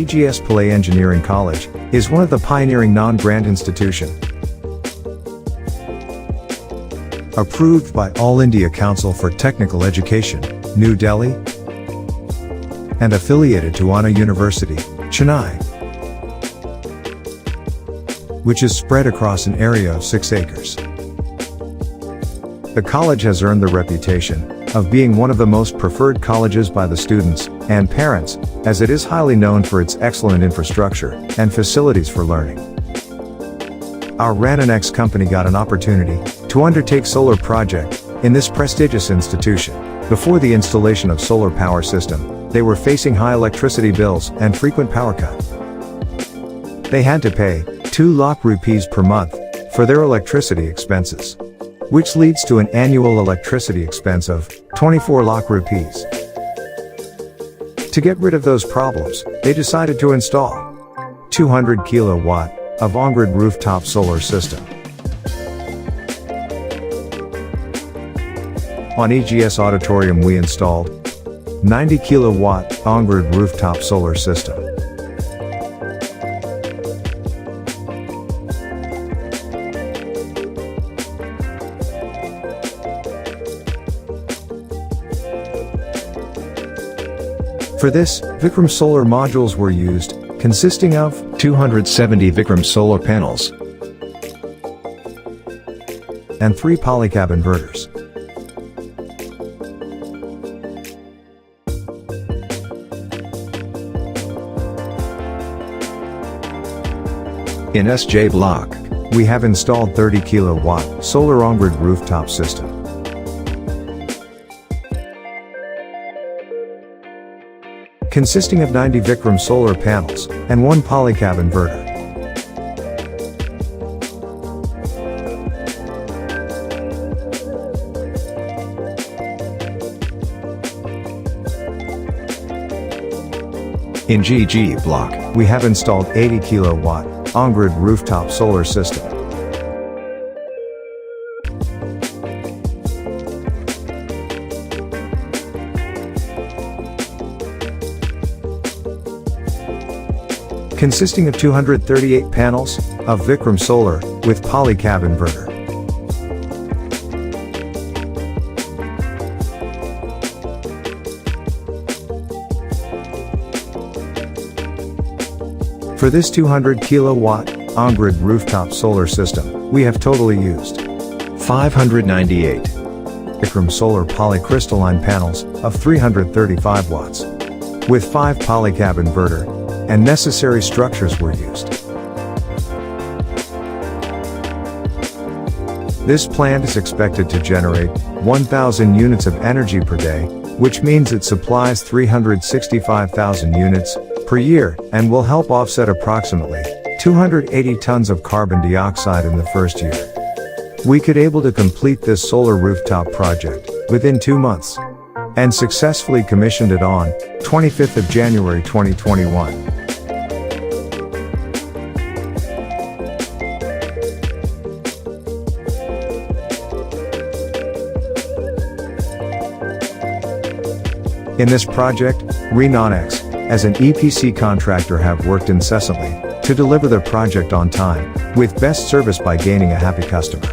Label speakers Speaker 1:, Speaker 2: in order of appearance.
Speaker 1: EGS College is one of the pioneering non-grant institution approved by All India Council for Technical Education, New Delhi, and affiliated to Anna University, Chennai, which is spread across an area of 6 acres. The college has earned the reputation of being one of the most preferred colleges by the students and parents, as it is highly known for its excellent infrastructure and facilities for learning. Our Rananex company got an opportunity to undertake solar project in this prestigious institution. Before the installation of solar power system, they were facing high electricity bills and frequent power cut. They had to pay 2 lakh rupees per month for their electricity expenses, which leads to an annual electricity expense of 24 lakh rupees. To get rid of those problems, they decided to install 200 kilowatt of on-grid rooftop solar system. On EGS Auditorium we installed 90 kilowatt on-grid rooftop solar system. For this, Vikram solar modules were used, consisting of 270 Vikram solar panels and 3 polycab inverters. In SJ block, we have installed 30 kilowatt solar on-grid rooftop system. Consisting of 90 Vikram solar panels and 1 polycab inverter. In GG block, we have installed 80 kilowatt on-grid rooftop solar system. Consisting of 238 panels of Vikram solar with polycab inverter. For this 200 kilowatt on-grid rooftop solar system, we have totally used 598 Vikram solar polycrystalline panels of 335 watts with 5 polycab inverter, and necessary structures were used. This plant is expected to generate 1,000 units of energy per day, which means it supplies 365,000 units per year, and will help offset approximately 280 tons of carbon dioxide in the first year. We could able to complete this solar rooftop project within 2 months, and successfully commissioned it on 25th of January 2021. In this project, Rananex, as an EPC contractor, have worked incessantly to deliver the project on time, with best service by gaining a happy customer.